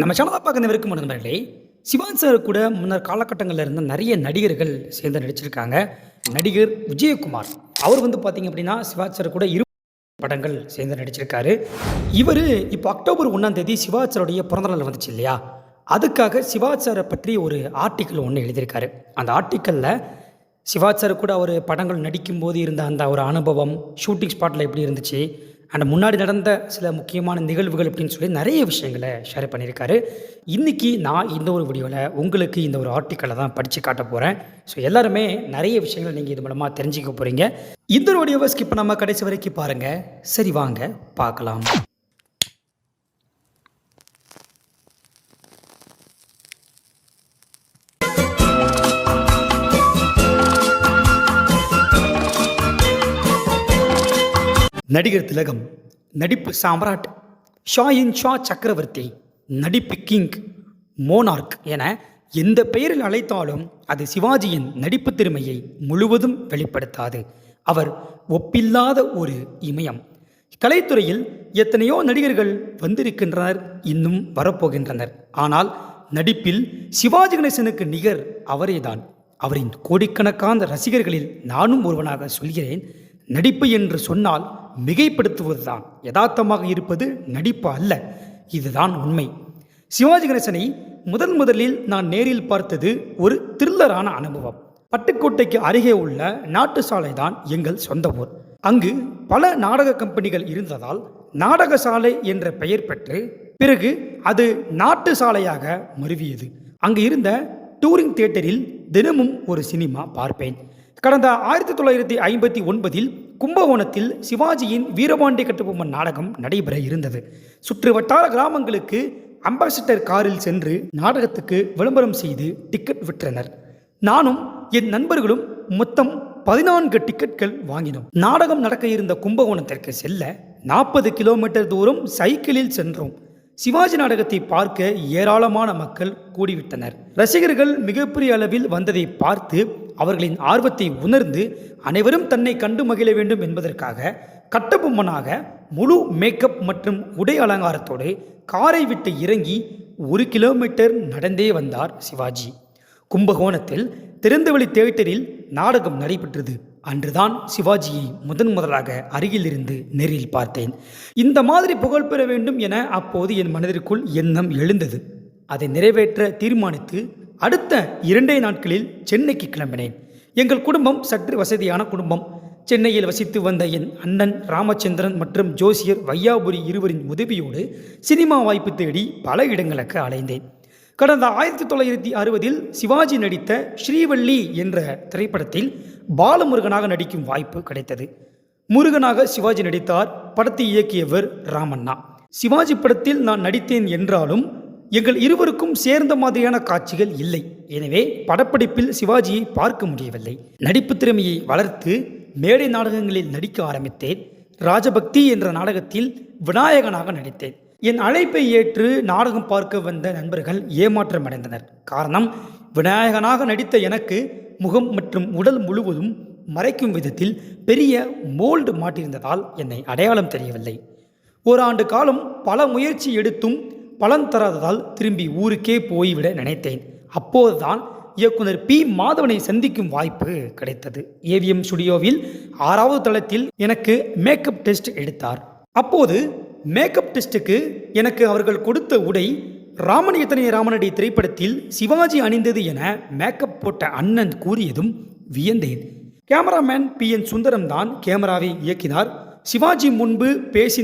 நம்ம சேனலை பார்க்குறவருக்கும் நண்பர்களே, சிவாஜி சார் கூட முன்னர் காலகட்டங்களில் இருந்த நிறைய நடிகர்கள் சேர்ந்து நடிச்சிருக்காங்க. நடிகர் விஜயகுமார் அவர் பார்த்தீங்க அப்படின்னா சிவாஜி சார் கூட படங்கள் சேர்ந்து நடிச்சிருக்காரு. இவர் இப்போ அக்டோபர் 1ஆம் தேதி சிவாஜி சாருடைய பிறந்தநாள் வந்துச்சு இல்லையா, அதுக்காக சிவாஜி சாரை பற்றி ஒரு ஆர்டிக்கல் ஒன்று எழுதியிருக்காரு. அந்த ஆர்டிக்கலில் சிவாஜி சார் கூட அவர் படங்கள் நடிக்கும்போது இருந்த அந்த ஒரு அனுபவம், ஷூட்டிங் ஸ்பாட்டில் எப்படி இருந்துச்சு, அண்ட் முன்னாடி நடந்த சில முக்கியமான நிகழ்வுகள் அப்படின்னு சொல்லி நிறைய விஷயங்களை ஷேர் பண்ணியிருக்காரு. இன்றைக்கி நான் இந்த ஒரு வீடியோவில் உங்களுக்கு இந்த ஒரு ஆர்டிக்கலை தான் படித்து காட்ட போகிறேன். ஸோ எல்லாருமே நிறைய விஷயங்கள் நீங்கள் இது மூலமாக தெரிஞ்சுக்க போகிறீங்க. இந்த ஒரு வீடியோவை ஸ்கிப் பண்ணாமல் கடைசி வரைக்கும் பாருங்கள். சரி வாங்க பார்க்கலாம். நடிகர் திலகம், நடிப்பு சாம்ராட், ஷாயின் ஷா சக்கரவர்த்தி, நடிப்பு கிங், மோனார்க் என எந்த பெயரில் அழைத்தாலும் அது சிவாஜியின் நடிப்பு திறமையை முழுவதும் வெளிப்படுத்தாது. அவர் ஒப்பில்லாத ஒரு இமயம். கலைத்துறையில் எத்தனையோ நடிகர்கள் வந்திருக்கின்றனர், இன்னும் வரப்போகின்றனர். ஆனால் நடிப்பில் சிவாஜி கணேசனுக்கு நிகர் அவரேதான். அவரின் கோடிக்கணக்கான ரசிகர்களில் நானும் ஒருவனாக சொல்கிறேன். நடிப்பு என்று சொன்னால் மிகைப்படுத்துவதுதான். யதார்த்தமாக இருப்பது நடிப்பு அல்ல, இதுதான் உண்மை. சிவாஜி கணேசனை முதலில் நான் நேரில் பார்த்தது ஒரு த்ரில்லரான அனுபவம். பட்டுக்கோட்டைக்கு அருகே உள்ள நாட்டு சாலை தான் எங்கள் சொந்த ஊர். அங்கு பல நாடக கம்பெனிகள் இருந்ததால் நாடக சாலை என்ற பெயர் பெற்று பிறகு அது நாட்டு சாலையாக மருவியது. அங்கு இருந்த டூரிங் தியேட்டரில் தினமும் ஒரு சினிமா பார்ப்பேன். கடந்த 1959 கும்பகோணத்தில் சிவாஜியின் வீரபாண்டிய கட்டபொம்மன் நாடகம் நடைபெற இருந்தது. சுற்று வட்டார கிராமங்களுக்கு அம்பாசிடர் காரில் சென்று நாடகத்துக்கு விளம்பரம் செய்து டிக்கெட் விற்றனர். நானும் என் நண்பர்களும் மொத்தம் 14 டிக்கெட்கள் வாங்கினோம். நாடகம் நடக்க இருந்த கும்பகோணத்திற்கு செல்ல 40 கிலோமீட்டர் தூரம் சைக்கிளில் சென்றோம். சிவாஜி நாடகத்தை பார்க்க ஏராளமான மக்கள் கூடிவிட்டனர். ரசிகர்கள் மிகப்பெரிய அளவில் வந்ததை பார்த்து அவர்களின் ஆர்வத்தை உணர்ந்து அனைவரும் தன்னை கண்டு மகிழ வேண்டும் என்பதற்காக கட்டபொம்மனாக முழு மேக்கப் மற்றும் உடை அலங்காரத்தோடு காரை விட்டு இறங்கி 1 கிலோமீட்டர் நடந்தே வந்தார் சிவாஜி. கும்பகோணத்தில் திறந்தவெளி தியேட்டரில் நாடகம் நடைபெற்றது. அன்றுதான் சிவாஜியை முதலாக அருகிலிருந்து நேரில் பார்த்தேன். இந்த மாதிரி புகழ் பெற வேண்டும் என அப்போது என் மனதிற்குள் எண்ணம் எழுந்தது. அதை நிறைவேற்ற தீர்மானித்து அடுத்த 2 நாட்களில் சென்னைக்கு கிளம்பினேன். எங்கள் குடும்பம் சற்று வசதியான குடும்பம். சென்னையில் வசித்து வந்த என் அண்ணன் ராமச்சந்திரன் மற்றும் ஜோசியர் வையாபுரி இருவரின் உதவியோடு சினிமா வாய்ப்பு தேடி பல இடங்களுக்கு அலைந்தேன். கடந்த 1960 சிவாஜி நடித்த ஸ்ரீவள்ளி என்ற திரைப்படத்தில் பாலமுருகனாக நடிக்கும் வாய்ப்பு கிடைத்தது. முருகனாக சிவாஜி நடித்தார். படத்தை இயக்கியவர் ராமண்ணா. சிவாஜி படத்தில் நான் நடித்தேன் என்றாலும் எங்கள் இருவருக்கும் சேர்ந்த மாதிரியான காட்சிகள் இல்லை. எனவே படப்பிடிப்பில் சிவாஜியை பார்க்க முடியவில்லை. நடிப்பு திறமையை வளர்த்து மேடை நாடகங்களில் நடிக்க ஆரம்பித்தேன். ராஜபக்தி என்ற நாடகத்தில் விநாயகனாக நடித்தேன். என் அழைப்பை ஏற்று நாடகம் பார்க்க வந்த நண்பர்கள் ஏமாற்றம் அடைந்தனர். காரணம், விநாயகனாக நடித்த எனக்கு முகம் மற்றும் உடல் முழுவதும் மறைக்கும் விதத்தில் பெரிய மோல்டு மாட்டியிருந்ததால் என்னை அடையாளம் தெரியவில்லை. 1 ஆண்டு காலம் பல முயற்சி எடுத்தும் பலன் தராததால் திரும்பி ஊருக்கே போய்விட நினைத்தேன். அப்போதுதான் இயக்குனர் பி. மாதவனை சந்திக்கும் வாய்ப்பு கிடைத்தது. ஏவிஎம் ஸ்டுடியோவில் 6வது தளத்தில் எனக்கு மேக்கப் டெஸ்ட் எடுத்தார். அப்போது மேக்கப் டெஸ்ட்டுக்கு எனக்கு அவர்கள் கொடுத்த உடை ராமன் எத்தனைய ராமனடி திரைப்படத்தில் சிவாஜி அணிந்தது என மேக்கப் போட்ட அண்ணன் கூறியதும் வியந்தேன். கேமராமேன் PN சுந்தரம் தான் கேமராவை இயக்கினார். சிவாஜி முன்பு பேசி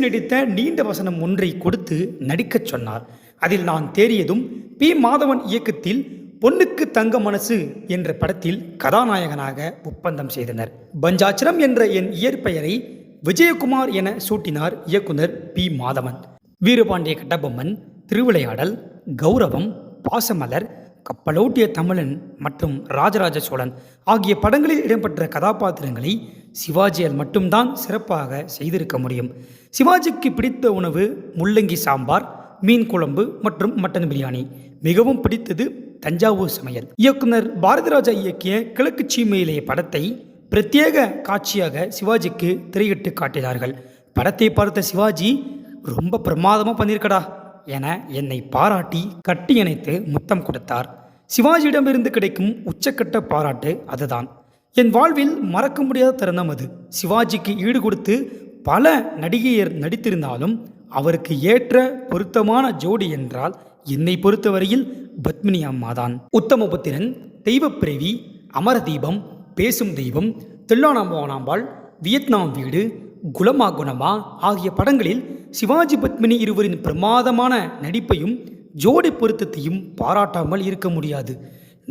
நடித்த நீண்ட வசனம் ஒன்றை கொடுத்து நடிக்கச் சொன்னார். அதில் நான் தேறியதும் பி. மாதவன் இயக்கத்தில் பொண்ணுக்கு தங்க மனசு என்ற படத்தில் கதாநாயகனாக ஒப்பந்தம் செய்தனர். பஞ்சாச்சரம் என்ற என் இயற்பெயரை விஜயகுமார் என சூட்டினார் இயக்குனர் பி. மாதவன். வீரபாண்டிய கட்டபொம்மன், திருவிளையாடல், கௌரவம், பாசமலர், கப்பலோட்டிய தமிழன் மற்றும் ராஜராஜ சோழன் ஆகிய படங்களில் இடம்பெற்ற கதாபாத்திரங்களை சிவாஜியால் மட்டும்தான் சிறப்பாக செய்திருக்க முடியும். சிவாஜிக்கு பிடித்த உணவு முள்ளங்கி சாம்பார், மீன் குழம்பு மற்றும் மட்டன் பிரியாணி. மிகவும் பிடித்தது தஞ்சாவூர் சமையல். இயக்குனர் பாரதிராஜா இயக்கிய கிழக்கு சீமையிலே படத்தை பிரத்யேக காட்சியாக சிவாஜிக்கு திரையிட்டு காட்டினார்கள். படத்தை பார்த்த சிவாஜி ரொம்ப பிரமாதமாக பண்ணியிருக்கடா என என்னை பாராட்டி கட்டி அணைத்து முத்தம் கொடுத்தார். சிவாஜியிடமிருந்து கிடைக்கும் உச்சக்கட்ட பாராட்டு அதுதான். என் வாழ்வில் மறக்க முடியாத தருணம் அது. சிவாஜிக்கு ஈடு கொடுத்து பல நடிகையர் நடித்திருந்தாலும் அவருக்கு ஏற்ற பொருத்தமான ஜோடி என்றால் என்னை பொறுத்தவரையில் பத்மினி அம்மாதான். உத்தமபுத்திரன், தெய்வப்பிரவி, அமரதீபம், பேசும் தெய்வம், தில்லானாம்பாள், வியட்நாம் வீடு, குலமா குணமா ஆகிய படங்களில் சிவாஜி பத்மினி இருவரின் பிரமாதமான நடிப்பையும் ஜோடி பொருத்தத்தையும் பாராட்டாமல் இருக்க முடியாது.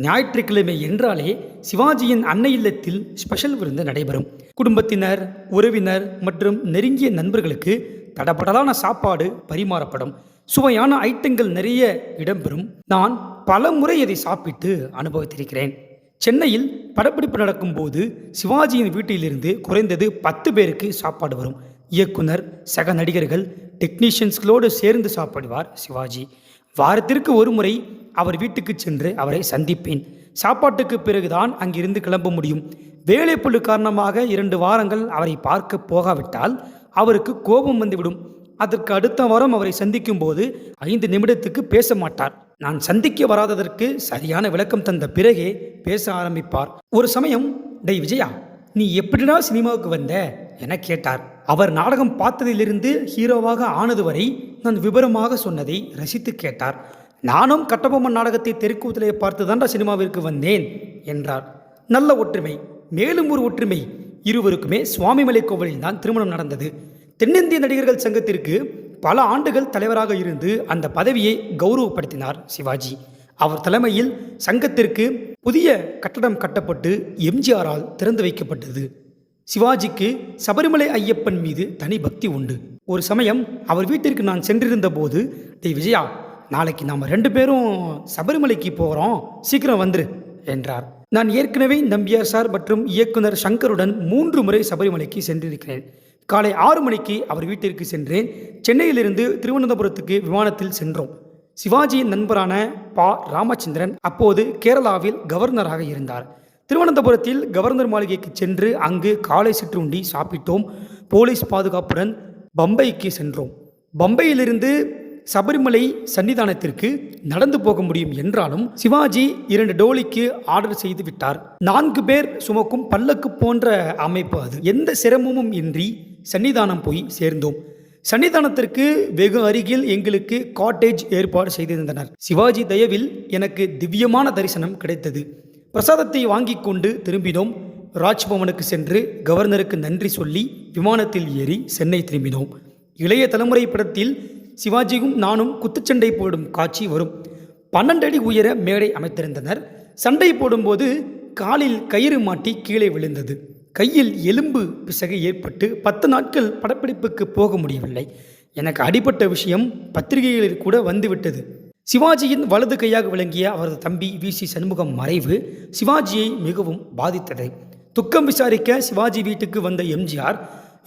ஞாயிற்றுக்கிழமை என்றாலே சிவாஜியின் அன்னை இல்லத்தில் ஸ்பெஷல் விருந்து நடைபெறும். குடும்பத்தினர், உறவினர் மற்றும் நெருங்கிய நண்பர்களுக்கு தடபடலான சாப்பாடு பரிமாறப்படும். சுவையான ஐட்டங்கள் நிறைய இடம்பெறும். நான் பல முறை அதை சாப்பிட்டு அனுபவித்திருக்கிறேன். சென்னையில் படப்பிடிப்பு நடக்கும்போது சிவாஜியின் வீட்டிலிருந்து குறைந்தது 10 பேருக்கு சாப்பாடு வரும். இயக்குனர், சக நடிகர்கள், டெக்னீஷியன்ஸ்களோடு சேர்ந்து சாப்பிடுவார் சிவாஜி. வாரத்திற்கு ஒரு முறை அவர் வீட்டுக்கு சென்று அவரை சந்திப்பேன். சாப்பாட்டுக்கு பிறகுதான் அங்கிருந்து கிளம்ப முடியும். வேலைப்பளு காரணமாக 2 வாரங்கள் அவரை பார்க்க போகாவிட்டால் அவருக்கு கோபம் வந்துவிடும். அதற்கு அடுத்த வாரம் அவரை சந்திக்கும் போது 5 நிமிடத்துக்கு பேச மாட்டார். நான் சந்திக்க வராததற்கு சரியான விளக்கம் தந்த பிறகே பேச ஆரம்பிப்பார். ஒரு சமயம், டேய் விஜயா, நீ எப்படிடா சினிமாவுக்கு வந்த என கேட்டார். அவர் நாடகம் பார்த்ததிலிருந்து ஹீரோவாக ஆனது வரை நான் விபரமாக சொன்னதை ரசித்து கேட்டார். நானும் கட்டபொம்மன் நாடகத்தை தெருக்கூத்திலே பார்த்து தான்டா சினிமாவிற்கு வந்தேன் என்றார். நல்ல ஒற்றுமை. மேலும் ஒரு ஒற்றுமை, இருவருக்குமே சுவாமிமலை கோவிலில் தான் திருமணம் நடந்தது. தென்னிந்திய நடிகர்கள் சங்கத்திற்கு பல ஆண்டுகள் தலைவராக இருந்து அந்த பதவியை கௌரவப்படுத்தினார் சிவாஜி. அவர் தலைமையில் சங்கத்திற்கு புதிய கட்டடம் கட்டப்பட்டு எம்ஜிஆரால் திறந்து வைக்கப்பட்டது. சிவாஜிக்கு சபரிமலை ஐயப்பன் மீது தனி பக்தி உண்டு. ஒரு சமயம் அவர் வீட்டிற்கு நான் சென்றிருந்த போது, டேய் விஜயா, நாளைக்கு நாம் 2 பேரும் சபரிமலைக்கு போகிறோம், சீக்கிரம் வந்துரு என்றார். நான் ஏற்கனவே நம்பியார் சார் மற்றும் இயக்குனர் சங்கருடன் 3 முறை சபரிமலைக்கு சென்றிருக்கிறேன். காலை 6 மணிக்கு அவர் வீட்டிற்கு சென்றேன். சென்னையிலிருந்து திருவனந்தபுரத்துக்கு விமானத்தில் சென்றோம். சிவாஜியின் நண்பரான பா. ராமச்சந்திரன் அப்போது கேரளாவில் கவர்னராக இருந்தார். திருவனந்தபுரத்தில் கவர்னர் மாளிகைக்கு சென்று அங்கு காலை சிற்றுண்டி சாப்பிட்டோம். போலீஸ் பாதுகாப்புடன் பம்பைக்கு சென்றோம். பம்பையிலிருந்து சபரிமலை சன்னிதானத்திற்கு நடந்து போக முடியும் என்றாலும் சிவாஜி 2 டோலிக்கு ஆர்டர் செய்து விட்டார். 4 பேர் சுமக்கும் பல்லக்கு போன்ற அமைப்பு அது. எந்த சிரமமும் இன்றி சன்னிதானம் போய் சேர்ந்தோம். சன்னிதானத்திற்கு வெகு அருகில் எங்களுக்கு காட்டேஜ் ஏற்பாடு செய்திருந்தனர். சிவாஜி தயவில் எனக்கு திவ்யமான தரிசனம் கிடைத்தது. பிரசாதத்தை வாங்கி கொண்டு திரும்பினோம். ராஜ்பவனுக்கு சென்று கவர்னருக்கு நன்றி சொல்லி விமானத்தில் ஏறி சென்னை திரும்பினோம். இளைய தலைமுறை படத்தில் சிவாஜியும் நானும் குத்துச்சண்டை போடும் காட்சி வரும். 12 அடி உயர மேடை அமைத்திருந்தனர். சண்டை போடும்போது காலில் கயிறு மாட்டி கீழே விழுந்தது. கையில் எலும்பு பிசகு ஏற்பட்டு 10 நாட்கள் படப்பிடிப்புக்கு போக முடியவில்லை. எனக்கு அடிபட்ட விஷயம் பத்திரிகைகளில் கூட வந்துவிட்டது. சிவாஜியின் வலது கையாக விளங்கிய அவரது தம்பி வி.சி. சண்முகம் மறைவு சிவாஜியை மிகவும் பாதித்தது. துக்கம் விசாரிக்க சிவாஜி வீட்டுக்கு வந்த எம்ஜிஆர்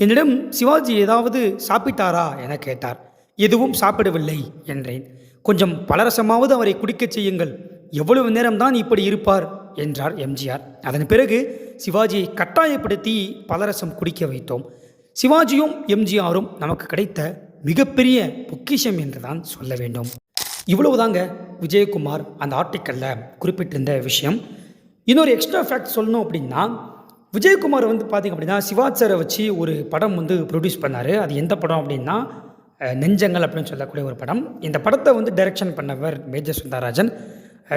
என்னிடம் சிவாஜி ஏதாவது சாப்பிட்டாரா என கேட்டார். எதுவும் சாப்பிடவில்லை என்றேன். கொஞ்சம் பலரசமாவது அவரை குடிக்கச் செய்யுங்கள், எவ்வளவு நேரம்தான் இப்படி இருப்பார் என்றார் எம்ஜிஆர். அதன் பிறகு சிவாஜியை கட்டாயப்படுத்தி பலரசம் குடிக்க வைத்தோம். சிவாஜியும் எம்ஜிஆரும் நமக்கு கிடைத்த மிகப்பெரிய பொக்கிஷம் என்றுதான் சொல்ல வேண்டும். இவ்வளவுதாங்க விஜயகுமார் அந்த ஆர்டிக்கலில் குறிப்பிட்டிருந்த விஷயம். இன்னொரு எக்ஸ்ட்ரா ஃபேக்ட் சொல்லணும் அப்படின்னா, விஜயகுமார் பார்த்திங்க அப்படின்னா சிவாஜி சாரை வச்சு ஒரு படம் ப்ரொடியூஸ் பண்ணார். அது எந்த படம் அப்படின்னா நெஞ்சங்கள் அப்படின்னு சொல்லக்கூடிய ஒரு படம். இந்த படத்தை டைரக்ஷன் பண்ணவர் மேஜர் சுந்தரராஜன்.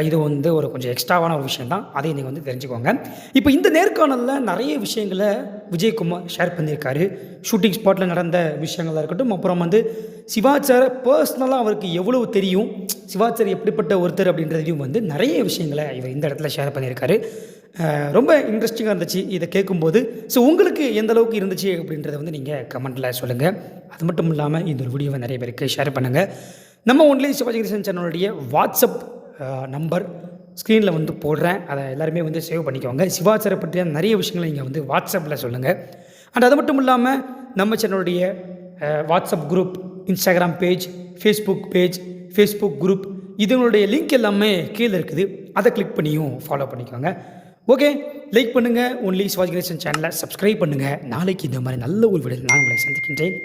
இது ஒரு கொஞ்சம் எக்ஸ்ட்ராவான ஒரு விஷயம் தான், அதையும் நீங்கள் தெரிஞ்சுக்கோங்க. இப்போ இந்த நேர்காணலில் நிறைய விஷயங்களை விஜயகுமார் ஷேர் பண்ணியிருக்காரு. ஷூட்டிங் ஸ்பாட்டில் நடந்த விஷயங்களாக இருக்கட்டும், அப்புறம் சிவாஜி சாரை பர்சனலாக அவருக்கு எவ்வளவு தெரியும், சிவாஜி சார் எப்படிப்பட்ட ஒருத்தர் அப்படின்றதையும் நிறைய விஷயங்களை இவர் இந்த இடத்துல ஷேர் பண்ணியிருக்காரு. ரொம்ப இன்ட்ரெஸ்டிங்காக இருந்துச்சு இதை கேட்கும்போது. ஸோ உங்களுக்கு எந்த அளவுக்கு இருந்துச்சு அப்படின்றத நீங்கள் கமெண்ட்டில் சொல்லுங்கள். அது மட்டும் இல்லாமல் இந்த ஒரு வீடியோவை நிறைய பேருக்கு ஷேர் பண்ணுங்கள். நம்ம ஒன்லி சிவாஜி கிருஷ்ணன் சேனலுடைய வாட்ஸ்அப் நம்பர் ஸ்க்ரீனில் போடுறேன். அதை எல்லாருமே சேவ் பண்ணிக்கோங்க. சிவாஜி சாரை பற்றிய நிறைய விஷயங்களை நீங்கள் வாட்ஸ்அப்பில் சொல்லுங்கள். அண்ட் அது மட்டும் இல்லாமல் நம்ம சேனலுடைய WhatsApp group, Instagram page, Facebook page, Facebook group, இதனுடைய லிங்க் எல்லாமே கீழே இருக்குது. அதை கிளிக் பண்ணியும் ஃபாலோ பண்ணிக்கோங்க. ஓகே, லைக் பண்ணுங்கள். ஒன்லி சிவாஜி கிருஷ்ணன் சேனலை சப்ஸ்கிரைப் பண்ணுங்கள். நாளைக்கு இந்த மாதிரி நல்ல ஒரு வீடியோவில் நான் உங்களை சந்திக்கின்றேன்.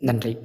நன்றி.